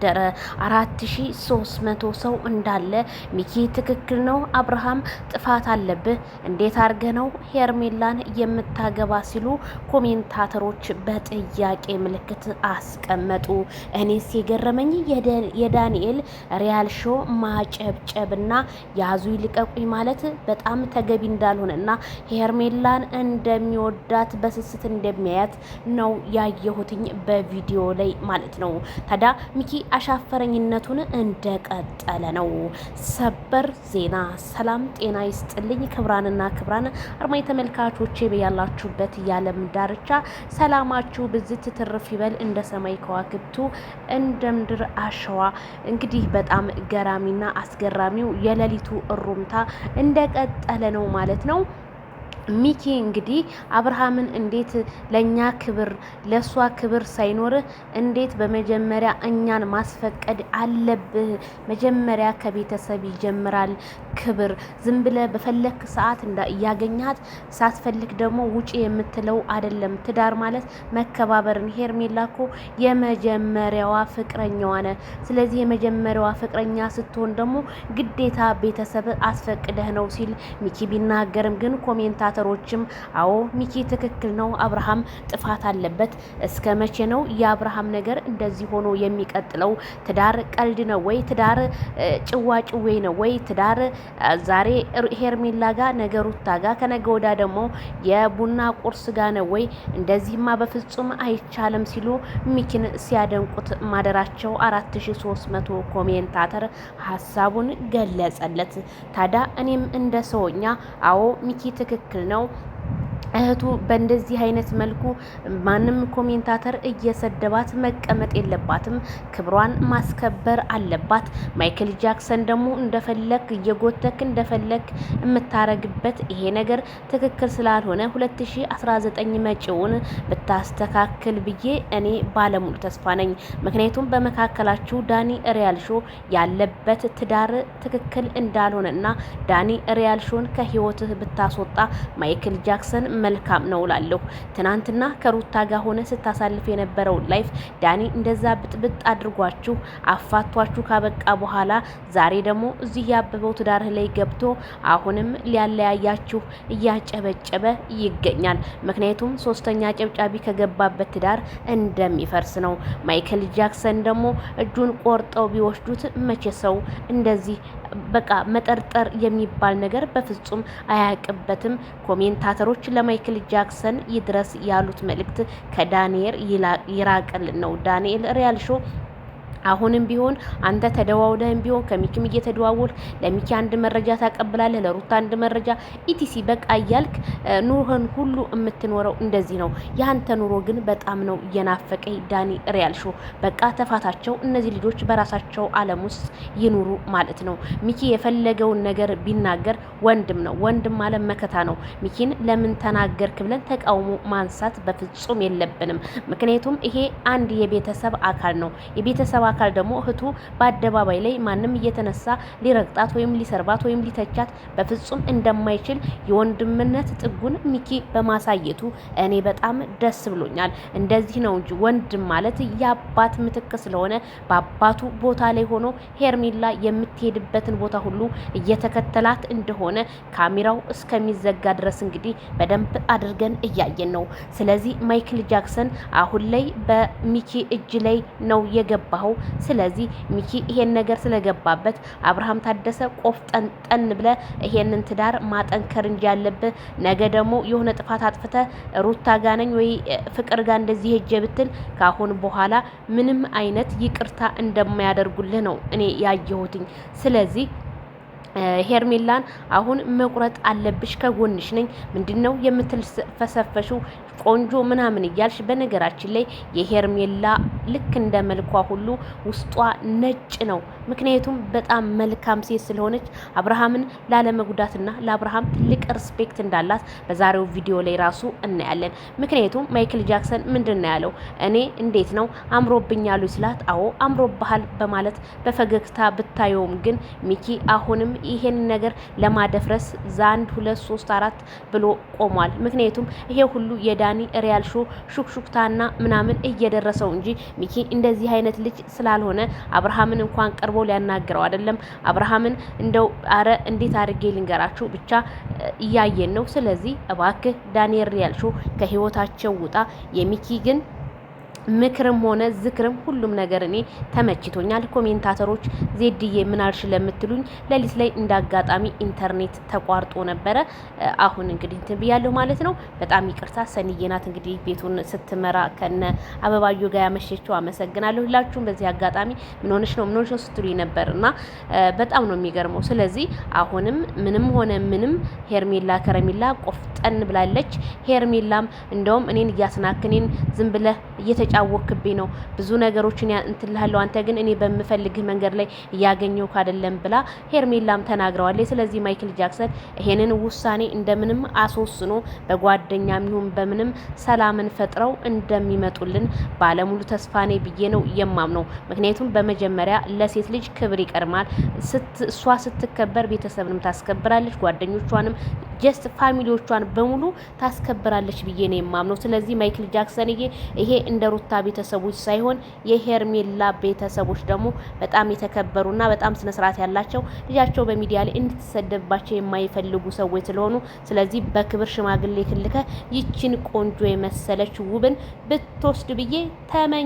ደረ 4300 ሰው እንዳለ ሚኪ ትክክል ነው፣ አብርሃም ጥፋት አለብህ፣ እንዴት አርገ ነው ሄርሜላን የምታገባ ሲሉ ኮሜንታተሮች በጥያቄ ምልክት አስቀመጡ። እኔስ የገረመኝ የዳንኤል ሪያል ሾው ማጨብጨብና ያዙ ይልቀቁኝ ማለት በጣም ተገቢ እንዳልሆነና ሄርሜላን እንደሚወዳት በስስት እንደሚያያት ነው ያየሁትኝ በቪዲዮ ላይ ማለት ነው። ታዲያ ሚኪ አሻፈረኝነቱን እንደቀጠለ ነው። ሰበር ዜና። ሰላም ጤና ይስጥልኝ ክብራንና ክብራን አርማይ ተመልካቾቼ በያላችሁበት የዓለም ዳርቻ ሰላማችሁ ብዝት ትርፍ ይበል እንደ ሰማይ ከዋክብቱ እንደ ምድር አሸዋ። እንግዲህ በጣም ገራሚና አስገራሚው የሌሊቱ እሩምታ እንደቀጠለ ነው ማለት ነው። ሚኪ እንግዲህ አብርሃምን እንዴት ለኛ ክብር ለሷ ክብር ሳይኖርህ እንዴት በመጀመሪያ እኛን ማስፈቀድ አለብህ? መጀመሪያ ከቤተሰብ ይጀምራል ክብር። ዝም ብለህ በፈለክ ሰዓት እያገኛት ሳትፈልግ ደግሞ ውጪ የምትለው አይደለም። ትዳር ማለት መከባበርን። ሄርሜላ እኮ የመጀመሪያዋ ፍቅረኛዋ ነ። ስለዚህ የመጀመሪያዋ ፍቅረኛ ስትሆን ደግሞ ግዴታ ቤተሰብ አስፈቅደህ ነው ሲል ሚኪ ቢናገርም ግን ኮሜንታተሮችም አዎ ሚኪ ትክክል ነው፣ አብርሃም ጥፋት አለበት። እስከ መቼ ነው የአብርሃም ነገር እንደዚህ ሆኖ የሚቀጥለው? ትዳር ቀልድ ነው ወይ? ትዳር ጭዋጭዌ ነው ወይ? ትዳር ዛሬ ሄርሜላ ጋር ነገ ሩታ ጋር ከነገ ወዳ ደግሞ የቡና ቁርስ ጋር ነው ወይ? እንደዚህማ በፍጹም አይቻልም ሲሉ ሚኪን ሲያደንቁት ማደራቸው 4300 ኮሜንታተር ሀሳቡን ገለጸለት። ታዲያ እኔም እንደ ሰውኛ አዎ ሚኪ ትክክል ነው። እህቱ በእንደዚህ አይነት መልኩ ማንም ኮሜንታተር እየሰደባት መቀመጥ የለባትም። ክብሯን ማስከበር አለባት። ማይክል ጃክሰን ደግሞ እንደፈለክ እየጎተክ እንደፈለክ የምታረግበት ይሄ ነገር ትክክል ስላልሆነ 2019 መጪውን ብታስተካክል ብዬ እኔ ባለሙሉ ተስፋ ነኝ። ምክንያቱም በመካከላችሁ ዳኒ ሪያል ሾው ያለበት ትዳር ትክክል እንዳልሆነና ዳኒ ሪያል ሾውን ከህይወትህ ብታስወጣ ማይክል ጃክሰን መልካም ነው ላለሁ። ትናንትና ከሩታ ጋር ሆነ ስታሳልፍ የነበረው ላይፍ ዳኒ እንደዛ ብጥብጥ አድርጓችሁ አፋቷችሁ ካበቃ በኋላ ዛሬ ደግሞ እዚህ ያበበው ትዳርህ ላይ ገብቶ አሁንም ሊያለያያችሁ እያጨበጨበ ይገኛል። ምክንያቱም ሶስተኛ ጨብጫቢ ከገባበት ትዳር እንደሚፈርስ ነው። ማይክል ጃክሰን ደግሞ እጁን ቆርጠው ቢወስዱት መቼ ሰው እንደዚህ በቃ መጠርጠር የሚባል ነገር በፍጹም አያውቅበትም። ኮሜንታተሮች ለማይክል ጃክሰን ይድረስ ያሉት መልእክት ከዳንኤል ይራቅልን ነው። ዳንኤል ሪያል ሾው አሁንም ቢሆን አንተ ተደዋውለህም ቢሆን ከሚኪም እየተደዋወል ለሚኪ አንድ መረጃ ታቀብላለህ፣ ለሩታ አንድ መረጃ ኢቲሲ በቃ እያልክ ኑሮህን ሁሉ የምትኖረው እንደዚህ ነው። ያንተ ኑሮ ግን በጣም ነው እየናፈቀኝ ዳኒ ሪያል ሾው። በቃ ተፋታቸው። እነዚህ ልጆች በራሳቸው ዓለም ውስጥ ይኑሩ ማለት ነው። ሚኪ የፈለገውን ነገር ቢናገር ወንድም ነው። ወንድም ማለት መከታ ነው። ሚኪን ለምን ተናገርክ ብለን ተቃውሞ ማንሳት በፍጹም የለብንም። ምክንያቱም ይሄ አንድ የቤተሰብ አካል ነው። የቤተሰብ አካል ደግሞ እህቱ በአደባባይ ላይ ማንም እየተነሳ ሊረግጣት ወይም ሊሰርባት ወይም ሊተቻት በፍጹም እንደማይችል የወንድምነት ጥጉን ሚኪ በማሳየቱ እኔ በጣም ደስ ብሎኛል። እንደዚህ ነው እንጂ ወንድም ማለት የአባት ምትክ ስለሆነ በአባቱ ቦታ ላይ ሆኖ ሄርሜላ የምትሄድበትን ቦታ ሁሉ እየተከተላት እንደሆነ ካሜራው እስከሚዘጋ ድረስ እንግዲህ በደንብ አድርገን እያየን ነው። ስለዚህ ማይክል ጃክሰን አሁን ላይ በሚኪ እጅ ላይ ነው የገባው። ስለዚህ ሚኪ ይሄን ነገር ስለገባበት አብርሃም ታደሰ ቆፍጠን ብለ ይሄንን ትዳር ማጠንከር እንጂ ያለብህ ነገ ደግሞ የሆነ ጥፋት አጥፍተ ሩታ ጋር ነኝ ወይ ፍቅር ጋር እንደዚህ ሄጄ ብትል ካሁን በኋላ ምንም አይነት ይቅርታ እንደማያደርጉልህ ነው እኔ ያየሁትኝ። ስለዚህ ሄርሜላን አሁን መቁረጥ አለብሽ፣ ከጎንሽ ነኝ። ምንድነው የምትልፈሰፈሽው? ቆንጆ ምናምን እያልሽ በነገራችን ላይ የሄርሜላ ልክ እንደ መልኳ ሁሉ ውስጧ ነጭ ነው። ምክንያቱም በጣም መልካም ሴት ስለሆነች አብርሃምን ላለመጉዳትና ለአብርሃም ትልቅ ሪስፔክት እንዳላት በዛሬው ቪዲዮ ላይ ራሱ እናያለን። ምክንያቱም ማይክል ጃክሰን ምንድነው ያለው? እኔ እንዴት ነው አምሮብኛሉ ስላት፣ አዎ አምሮብሃል በማለት በፈገግታ ብታየውም ግን ሚኪ አሁንም ይሄን ነገር ለማደፍረስ 1 2 3 4 ብሎ ቆሟል። ምክንያቱም ይሄ ሁሉ የዳ ዳኒ ሪያል ሾው ሹክሹክታና ምናምን እየደረሰው እንጂ ሚኪ እንደዚህ አይነት ልጅ ስላልሆነ አብርሃምን እንኳን ቀርቦ ሊያናግረው አይደለም። አብርሃምን እንደው አረ እንዴት አድርጌ ልንገራችሁ ብቻ እያየን ነው። ስለዚህ እባክህ ዳንኤል ሪያል ሾው ከህይወታቸው ውጣ። የሚኪ ግን ምክርም ሆነ ዝክርም ሁሉም ነገር እኔ ተመችቶኛል። ኮሜንታተሮች ዜድዬ ምን አልሽ ለምትሉኝ ሌሊት ላይ እንዳጋጣሚ ኢንተርኔት ተቋርጦ ነበረ። አሁን እንግዲህ እንትን ብያለሁ ማለት ነው። በጣም ይቅርታ። ሰኒዬ ናት እንግዲህ ቤቱን ስትመራ ከነ አበባዮ ጋር ያመሸችው። አመሰግናለሁ ሁላችሁም። በዚህ አጋጣሚ ምን ሆነሽ ነው ስትሉኝ ነበር እና በጣም ነው የሚገርመው። ስለዚህ አሁንም ምንም ሆነ ምንም ሄርሜላ ከረሜላ ቆፍጠን ብላለች። ሄርሜላም እንደውም እኔን እያስናክኔን ዝም ብለህ እየተጫወክብኝ ነው ብዙ ነገሮችን እንትልሃለሁ አንተ ግን እኔ በምፈልግህ መንገድ ላይ እያገኘሁህ አይደለም ብላ ሄርሜላም ተናግረዋለች። ስለዚህ ማይክል ጃክሰን ይሄንን ውሳኔ እንደምንም አስወስኖ በጓደኛም ይሁን በምንም ሰላምን ፈጥረው እንደሚመጡልን ባለሙሉ ተስፋ ነኝ ብዬ ነው የማምነው። ምክንያቱም በመጀመሪያ ለሴት ልጅ ክብር ይቀድማል። እሷ ስትከበር ቤተሰብንም ታስከብራለች፣ ጓደኞቿንም ጀስት ፋሚሊዎቿን በሙሉ ታስከብራለች ብዬ ነው የማምነው። ስለዚህ ማይክል ጃክሰን ይሄ እንደ ሩታ ቤተሰቦች ሳይሆን የሄርሜላ ቤተሰቦች ደግሞ በጣም የተከበሩና በጣም ስነ ስርዓት ያላቸው ልጃቸው በሚዲያ ላይ እንድትሰደብባቸው የማይፈልጉ ሰዎች ስለሆኑ ስለዚህ በክብር ሽማግሌ ክልከ ይችን ቆንጆ የመሰለች ውብን ብትወስድ ብዬ ተመኝ